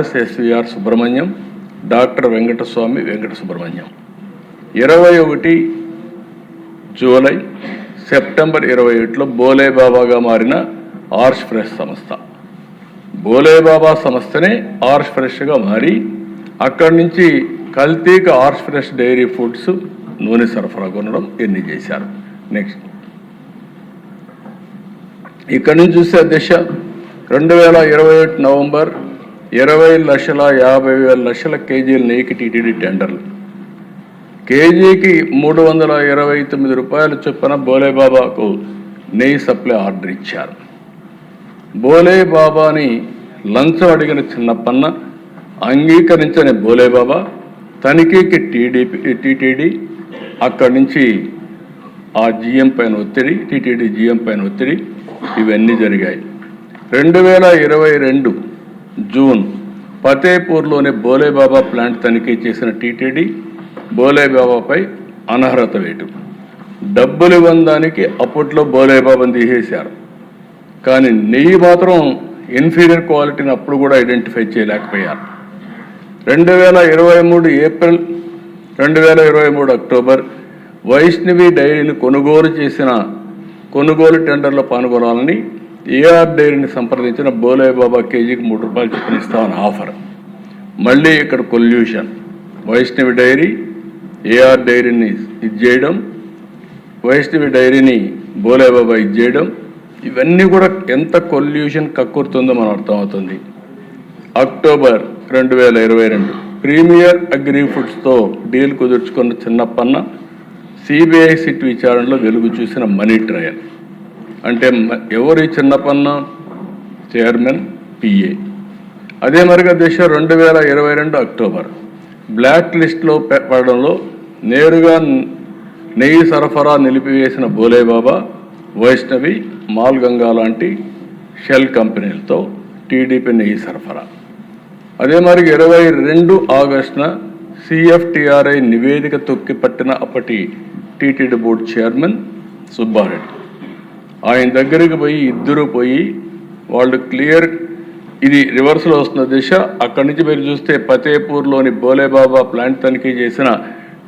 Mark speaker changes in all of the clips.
Speaker 1: RS SVR Subrahmanyam, doctor Venkataswamy Venkata Subrahmanyam. 21 July September 21లో బోలేబాబాగా మారిన ఆర్ష్ ఫ్రెష్ సంస్థ. బోలేబాబా సంస్థనే ఆర్ష్ ఫ్రెష్గా మారి అక్కడి నుంచి కల్తీకి ఆర్ష్ ఫ్రెష్ డైరీ ఫుడ్స్ నూనె సరఫరా కొనడం ఎన్ని చేశారు. నెక్స్ట్ ఇక్కడి నుంచి చూస్తే అధ్యక్ష 2021 నవంబర్ 20,50,000 కేజీల నెయ్యికి టీటీడీ టెండర్లు. కేజీకి 329 రూపాయలు చొప్పున బోలేబాబాకు నెయ్యి సప్లై ఆర్డర్ ఇచ్చారు. బోలేబాబాని లంచం అడిగిన చిన్నప్పన్న అంగీకరించని బోలేబాబా తనిఖీకి టీటీడీ అక్కడి నుంచి ఆ జిఎం పైన ఒత్తిడి, టీటీడీ జిఎం పైన ఒత్తిడి, ఇవన్నీ జరిగాయి. 2022 జూన్ ఫతేపూర్లోని బోలేబాబా ప్లాంట్ తనిఖీ చేసిన టీటీడీ బోలేబాబాపై అనర్హత వేటు. డబ్బులు ఇవ్వడానికి అప్పట్లో బోలేబాబాని తీసేశారు, కానీ నెయ్యి మాత్రం ఇన్ఫీరియర్ క్వాలిటీని అప్పుడు కూడా ఐడెంటిఫై చేయలేకపోయారు. 2023 ఏప్రిల్ 2023 అక్టోబర్ వైష్ణవి డైరీని కొనుగోలు టెండర్లో పాల్గొనాలని ఏఆర్ డైరీని సంప్రదించిన బోలేబాబా కేజీకి 3 రూపాయలు చొప్పున ఇస్తామని ఆఫర్. మళ్ళీ ఇక్కడ కొల్యూషన్, వైష్ణవి డైరీ ఏఆర్ డైరీని ఇచ్చేయడం, వైష్ణవి డైరీని బోలేబాబా ఇచ్చేయడం, ఇవన్నీ కూడా ఎంత కొల్యూషన్ కక్కుర్తుందో మనం అర్థమవుతుంది. అక్టోబర్ 2022 ప్రీమియర్ అగ్రి ఫుడ్స్తో డీల్ కుదుర్చుకున్న చిన్నప్పన్న సిబిఐ సిట్ విచారణలో వెలుగు చూసిన మనీ ట్రయల్. అంటే ఎవరు చిన్నప్పన్న? Chairman, PA. అదే మరిగా దేశ 2022 అక్టోబర్ బ్లాక్ లిస్ట్లో పడడంలో నేరుగా నెయ్యి సరఫరా నిలిపివేసిన బోలేబాబా, వైష్ణవి, మాల్ గంగా లాంటి షెల్ కంపెనీలతో టీడీపీ నెయ్యి సరఫరా. అదే మరి 22 ఆగస్టున సిఎఫ్టిఆర్ఐ నివేదిక తొక్కిపట్టిన అప్పటి టీటీడీ బోర్డు చైర్మన్ సుబ్బారెడ్డి. ఆయన దగ్గరికి ఇద్దరు పోయి వాళ్ళు క్లియర్, ఇది రివర్స్లో వస్తున్న దిశ. అక్కడి నుంచి మీరు చూస్తే ఫతేపూర్లోని బోలేబాబా ప్లాంట్ తనిఖీ చేసిన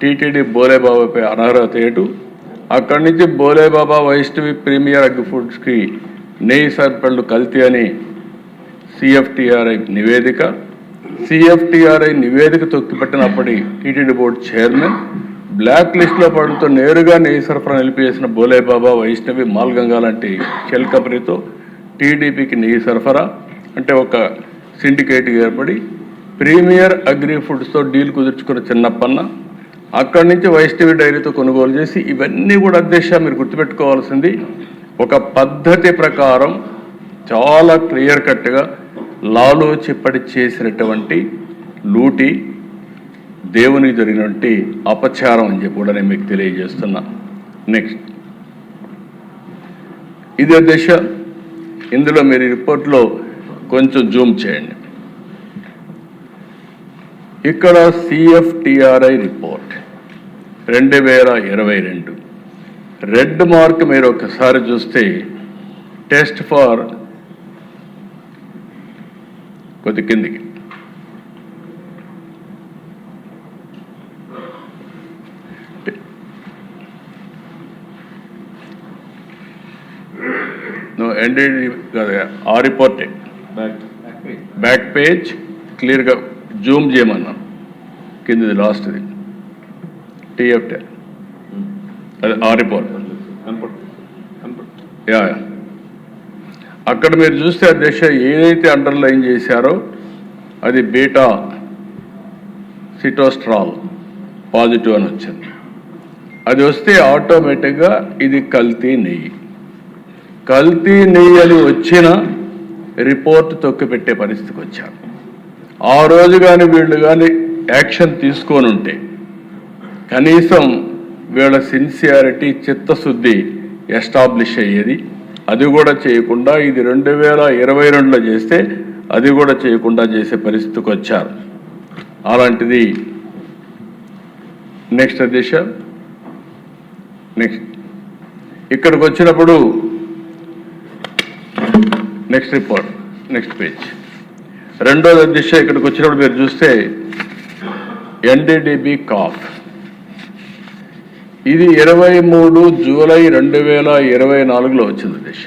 Speaker 1: టీటీడీ బోలేబాబాపై అనర్హత ఏటు. అక్కడి నుంచి బోలేబాబా వైష్ణవి ప్రీమియర్ అగ్రి ఫుడ్స్కి నెయ్యి సరఫరాలు కల్తీ అని సిఎఫ్టిఆర్ఐ నివేదిక. సిఎఫ్టిఆర్ఐ నివేదిక తొక్కిపెట్టినప్పటి టీటీడీ బోర్డు చైర్మన్ బ్లాక్ లిస్ట్లో పడడంతో నేరుగా నెయ్యి సరఫరా నిలిపివేసిన బోలేబాబా, వైష్ణవి, మాల్ గంగా లాంటి షెల్ కంపెనీతో టీడీపీకి నెయ్యి సరఫరా అంటే ఒక సిండికేట్ ఏర్పడి ప్రీమియర్ అగ్రి ఫుడ్స్తో డీల్ కుదుర్చుకున్న చిన్నప్పన్న అక్కడి నుంచి వైష్ణవి డైరీతో కొనుగోలు చేసి, ఇవన్నీ కూడా అధ్యక్ష మీరు గుర్తుపెట్టుకోవాల్సింది ఒక పద్ధతి ప్రకారం చాలా క్లియర్ కట్గా లాలో చిప్పటి చేసినటువంటి లూటి, దేవునికి జరిగినటువంటి అపచారం అని చెప్పి కూడా నేను మీకు తెలియజేస్తున్నా. నెక్స్ట్ ఇది అధ్యక్ష, ఇందులో మీరు రిపోర్ట్లో కొంచెం జూమ్ చేయండి. ఇక్కడ సిఎఫ్టిఆర్ఐ రిపోర్ట్ 2022 రెడ్ మార్క్ మీరు ఒకసారి చూస్తే టెస్ట్ ఫార్ కొద్ది కిందికి ఆ రిపోర్టే బ్యాక్ పేజ్ క్లియర్గా జూమ్ చేయమన్నా, కిందది లాస్ట్ది టీఎఫ్టీ, అదే ఆ రిపోర్ట్. యా అక్కడ మీరు చూస్తే అధ్యక్ష ఏదైతే అండర్లైన్ చేశారో అది బీటా సిటోస్ట్రాల్ పాజిటివ్ అని వచ్చింది. అది వస్తే ఆటోమేటిక్గా ఇది కల్తీ నెయ్యి. కల్తీ నెయ్యి అని వచ్చిన రిపోర్ట్ తొక్కిపెట్టే పరిస్థితికి వచ్చారు. ఆ రోజు కానీ వీళ్ళు కానీ యాక్షన్ తీసుకొని ఉంటే కనీసం వీళ్ళ సిన్సియారిటీ, చిత్తశుద్ధి ఎస్టాబ్లిష్ అయ్యేది. అది కూడా చేయకుండా ఇది 2022లో చేస్తే అది కూడా చేయకుండా చేసే పరిస్థితికి వచ్చారు. అలాంటిది నెక్స్ట్ దిశ. నెక్స్ట్ ఇక్కడికి వచ్చినప్పుడు నెక్స్ట్ రిపోర్ట్, నెక్స్ట్ పేజ్ రెండోది అధ్యక్ష, ఇక్కడికి వచ్చినప్పుడు మీరు చూస్తే ఎన్డీడీబీ కాఫ్ ఇది 23 జూలై 2024లో వచ్చింది అధ్యక్ష.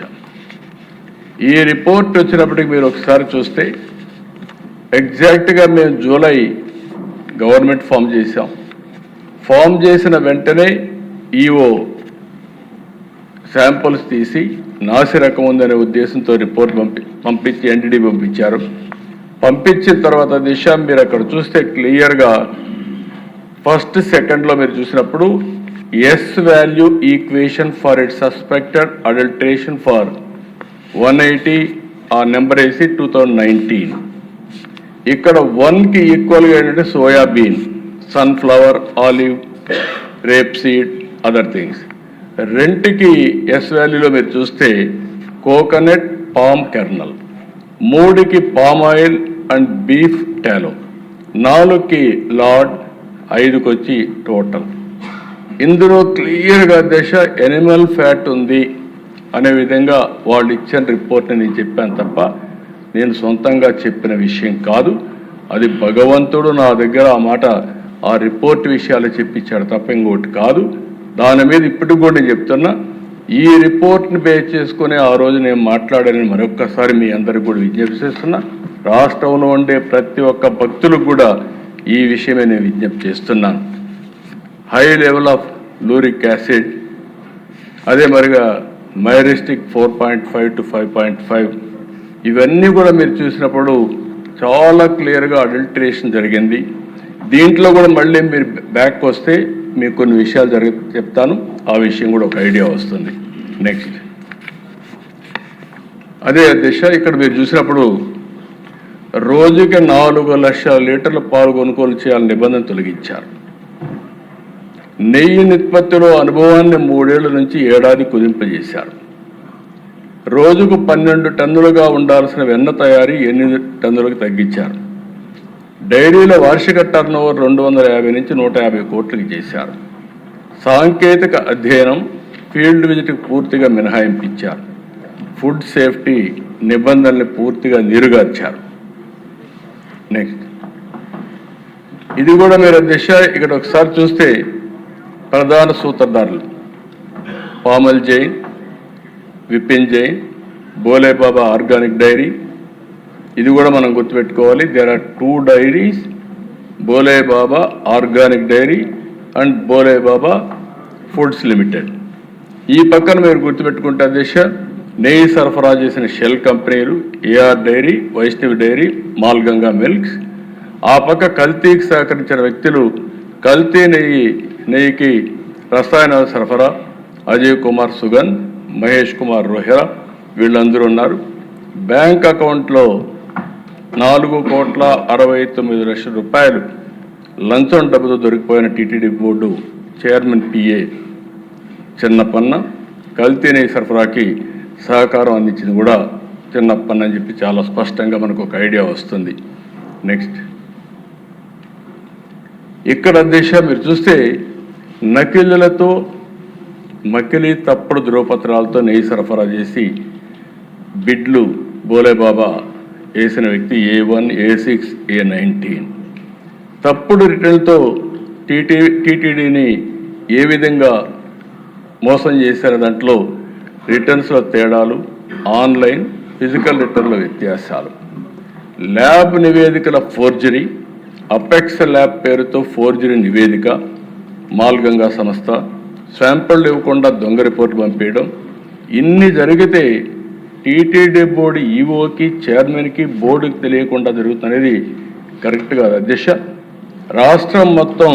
Speaker 1: ఈ రిపోర్ట్ వచ్చినప్పటికి మీరు ఒకసారి చూస్తే ఎగ్జాక్ట్గా మేము జూలై గవర్నమెంట్ ఫామ్ చేశాం. ఫామ్ చేసిన వెంటనే ఈఓ శాంపుల్స్ తీసి నాసి రకం ఉందనే ఉద్దేశంతో రిపోర్ట్ పంపించి ఎన్డీడీ పంపించారు. పంపించిన తర్వాత దిశ మీరు అక్కడ చూస్తే క్లియర్గా ఫస్ట్ సెకండ్లో మీరు చూసినప్పుడు S value equation for it suspected adulteration for 180 ఆ నెంబర్ వేసి 2019. ఇక్కడ 1కి ఈక్వల్గా ఏంటంటే soybean, sunflower, olive, rape seed, other things. 2కి ఎస్ వాల్యూలో మీరు చూస్తే కోకోనట్, పామ్ కెర్నల్. 3కి పామ్ ఆయిల్ అండ్ బీఫ్ టాలో. 4కి లార్డ్, 5కి వచ్చి టోటల్. ఇందులో క్లియర్గా దశ ఎనిమల్ ఫ్యాట్ ఉంది అనే విధంగా వాళ్ళు ఇచ్చిన రిపోర్ట్ని నేను చెప్పాను తప్ప నేను సొంతంగా చెప్పిన విషయం కాదు. అది భగవంతుడు నా దగ్గర ఆ మాట ఆ రిపోర్ట్ విషయాలు చెప్పించాడు తప్ప ఇంకోటి కాదు. దాని మీద ఇప్పటికి కూడా నేను చెప్తున్నా, ఈ రిపోర్ట్ని బేస్ చేసుకుని ఆ రోజు నేను మాట్లాడానని మరొక్కసారి మీ అందరికి కూడా విజ్ఞప్తి చేస్తున్నా. రాష్ట్రంలో ఉండే ప్రతి ఒక్క భక్తులకు కూడా ఈ విషయమే నేను విజ్ఞప్తి చేస్తున్నాను. హై లెవెల్ ఆఫ్ లూరిక్ యాసిడ్, అదే మరిగా మైరిస్టిక్ 4.5 to 5.5, ఇవన్నీ కూడా మీరు చూసినప్పుడు చాలా క్లియర్గా అడల్టరేషన్ జరిగింది. దీంట్లో కూడా మళ్ళీ మీరు బ్యాక్ వస్తే మీకు కొన్ని విషయాలు చెప్తాను, ఆ విషయం కూడా ఒక ఐడియా వస్తుంది. నెక్స్ట్ అదే దిశ, ఇక్కడ మీరు చూసినప్పుడు రోజుకి 4 లక్షల లీటర్ల పాలు కొనుగోలు చేయాలని నిబంధన తొలగించారు. నెయ్యి నిష్పత్తిలో అనుభవాన్ని 3 ఏళ్ల నుంచి ఏడాది కుదింపజేశారు. రోజుకు 12 టన్నులుగా ఉండాల్సిన వెన్న తయారీ 8 టన్నులకు తగ్గించారు. డైరీల వార్షిక టర్నోవర్ 250 నుంచి 150 కోట్లకి చేశారు. సాంకేతిక అధ్యయనం, ఫీల్డ్ విజిట్కి పూర్తిగా మినహాయింపించారు. ఫుడ్ సేఫ్టీ నిబంధనల్ని పూర్తిగా నీరుగార్చారు. నెక్స్ట్ ఇది కూడా మీరు దిశ ఇక్కడ ఒకసారి చూస్తే ప్రధాన సూత్రధారులు పామల్ జైన్, విపిన్ జైన్, బోలే బాబా ఆర్గానిక్ డైరీ. ఇది కూడా మనం గుర్తుపెట్టుకోవాలి. There are 2 dairies, Bhole Baba organic dairy and Bhole Baba foods limited. ఈ పక్కన మీరు గుర్తుపెట్టుకుంటే దిశ నెయ్యి సరఫరా చేసిన షెల్ కంపెనీలు AR dairy, Vaishnavi dairy, మాల్గంగా milks. ఆ పక్క కల్తీకి సహకరించిన వ్యక్తులు కల్తీ నెయ్యికి రసాయనాల సరఫరా అజయ్ కుమార్ సుగన్, మహేష్ కుమార్ రోహెరా, వీళ్ళందరూ ఉన్నారు. బ్యాంక్ అకౌంట్లో 4,69,00,000 రూపాయలు లంచం డబ్బుతో దొరికిపోయిన TTD board chairman PA Chinnappanna కల్తీ నెయ్యి సరఫరాకి సహకారం అందించింది కూడా చిన్నప్పన్న అని చెప్పి చాలా స్పష్టంగా మనకు ఒక ఐడియా వస్తుంది. నెక్స్ట్ ఇక్కడ దిశ మీరు చూస్తే నకిలీలతో మకిలీ తప్పుడు ధ్రువపత్రాలతో నెయ్యి సరఫరా చేసి బిడ్లు బోలేబాబా వేసిన వ్యక్తి A1, A6, A19. తప్పుడు రిటర్న్లతో టీటీడీని ఏ విధంగా మోసం చేశారు, దాంట్లో రిటర్న్స్లో తేడాలు, ఆన్లైన్ ఫిజికల్ రిటర్న్ల వ్యత్యాసాలు, ల్యాబ్ నివేదికల ఫోర్జరీ, అపెక్స్ ల్యాబ్ పేరుతో ఫోర్జరీ నివేదిక, మాల్గంగా సంస్థ శాంపిల్ ఇవ్వకుండా దొంగ రిపోర్టు పంపించడం. ఇన్ని జరిగితే టీటీడీ బోర్డు ఈఓకి, చైర్మన్కి, బోర్డుకి తెలియకుండా జరుగుతున్నది కరెక్ట్ కాదు అధ్యక్ష. రాష్ట్రం మొత్తం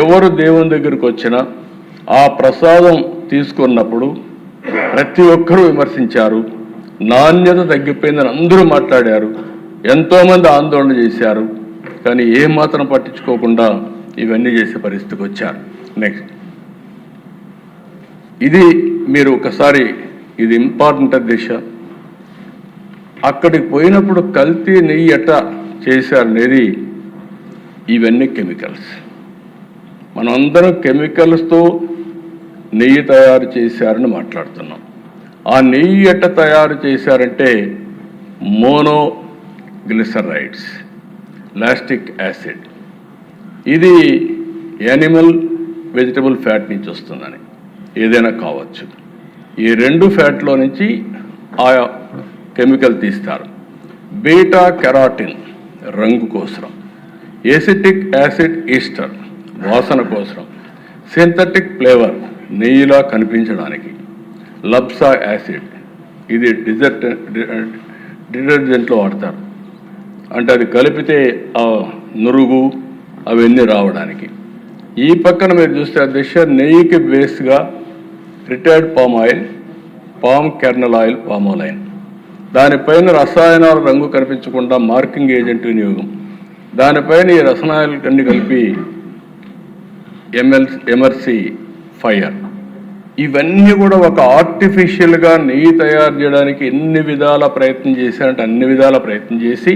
Speaker 1: ఎవరు దేవుని దగ్గరికి వచ్చినా ఆ ప్రసాదం తీసుకున్నప్పుడు ప్రతి ఒక్కరూ విమర్శించారు. నాణ్యత తగ్గిపోయిందని అందరూ మాట్లాడారు, ఎంతోమంది ఆందోళన చేశారు. కానీ ఏమాత్రం పట్టించుకోకుండా ఇవన్నీ చేసే పరిస్థితికి వచ్చారు. నెక్స్ట్ ఇది మీరు ఒకసారి ఇది ఇంపార్టెంట్ దిశ. అక్కడికి పోయినప్పుడు కల్తీ నెయ్యి ఎట్లా చేశారనేది, ఇవన్నీ కెమికల్స్. మనమందరం కెమికల్స్తో నెయ్యి తయారు చేశారని మాట్లాడుతున్నాం. ఆ నెయ్యి ఎట్లా తయారు చేశారంటే మోనో గ్లిసరైడ్స్, లాస్టిక్ యాసిడ్. ఇది యానిమల్ వెజిటబుల్ ఫ్యాట్ నుంచి వస్తుందని, ఏదైనా కావచ్చు. ఈ 2 ఫ్యాట్లో నుంచి ఆ కెమికల్ తీస్తారు. బీటా కెరాటిన్ రంగు కోసం, ఎసిటిక్ యాసిడ్ ఈస్టర్ వాసన కోసం, సింథటిక్ ఫ్లేవర్ నెయ్యిలా కనిపించడానికి, లబ్సా యాసిడ్ ఇది డిటర్జెంట్లో వాడతారు, అంటే అది కలిపితే ఆ నురుగు అవన్నీ రావడానికి. ఈ పక్కన మీరు చూస్తే అధ్యక్ష, నెయ్యికి బేస్గా retired palm oil, palm kernel oil, palmolein. దానిపైన రసాయనాల రంగు కనిపించకుండా మార్కింగ్ ఏజెంట్ వినియోగం, దానిపైన ఈ రసాయనాలు అన్ని కలిపి ఎమర్సీ ఫైర్. ఇవన్నీ కూడా ఒక ఆర్టిఫిషియల్గా నెయ్యి తయారు చేయడానికి ఎన్ని విధాల ప్రయత్నం చేశారంటే అన్ని విధాల ప్రయత్నం చేసి,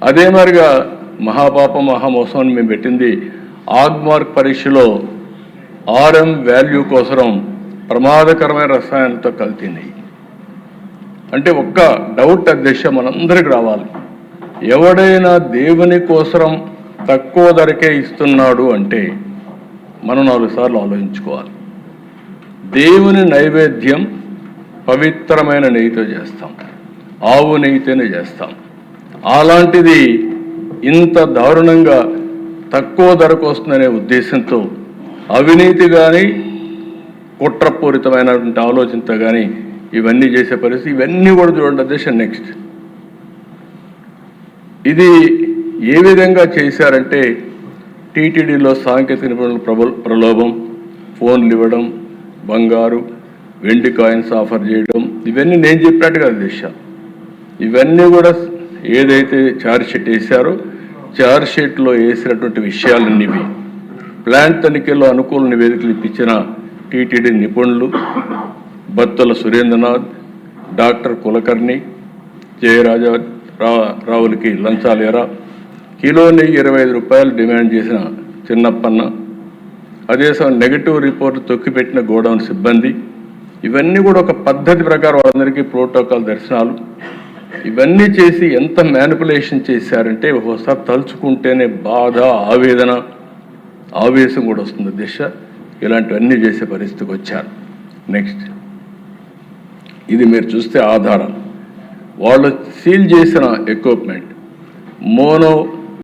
Speaker 1: అదే మరిగా మహాపాప మహామోసం అని మేము పెట్టింది ఆగ్మార్క్ పరీక్షలో RM వాల్యూ కోసం ప్రమాదకరమైన రసాయనాలతో కల్తీ నెయ్యి. అంటే ఒక్క డౌట్ అధ్యక్ష మనందరికి రావాలి, ఎవడైనా దేవుని కోసం తక్కువ ధరకే ఇస్తున్నాడు అంటే మనం 4 సార్లు ఆలోచించుకోవాలి. దేవుని నైవేద్యం పవిత్రమైన నెయ్యితో చేస్తాం, ఆవు నెయ్యితోనే చేస్తాం. అలాంటిది ఇంత దారుణంగా తక్కువ ధరకు వస్తుందనే ఉద్దేశంతో అవినీతి కానీ కుట్రపూరితమైనటువంటి ఆలోచనతో కానీ ఇవన్నీ చేసే పరిస్థితి. ఇవన్నీ కూడా చూడండి అధ్యక్ష. నెక్స్ట్ ఇది ఏ విధంగా చేశారంటే టీటీడీలో సాంకేతిక నిపుణుల ప్రలోభం, ఫోన్లు ఇవ్వడం, బంగారు వెండి కాయిన్స్ ఆఫర్ చేయడం, ఇవన్నీ నేను చెప్పినట్టుగా అధ్యక్ష. ఇవన్నీ కూడా ఏదైతే ఛార్జ్ షీట్ వేశారో ఛార్జ్ షీట్లో వేసినటువంటి విషయాలన్నీవి ప్లాంట్ తనిఖీలో అనుకూల నివేదికలు ఇప్పించిన టీటీడీ నిపుణులు బత్తుల సురేంద్రనాథ్, డాక్టర్ కులకర్ణి, జయరాజా రావులకి లంచాలేరా, కిలో నెయ్యి 25 రూపాయలు డిమాండ్ చేసిన చిన్నప్పన్న, అదే సమయం నెగటివ్ రిపోర్ట్ తొక్కిపెట్టిన గోడౌన్ సిబ్బంది. ఇవన్నీ కూడా ఒక పద్ధతి ప్రకారం వాళ్ళందరికీ ప్రోటోకాల్ దర్శనాలు ఇవన్నీ చేసి ఎంత మ్యానిపులేషన్ చేశారంటే ఒకసారి తలుచుకుంటేనే బాధ, ఆవేదన, ఆవేశం కూడా వస్తుంది దిశ. ఇలాంటివన్నీ చేసే పరిస్థితికి వచ్చారు. నెక్స్ట్ ఇది మీరు చూస్తే ఆధారాలు, వాళ్ళు సీల్ చేసిన ఎక్విప్మెంట్ మోనో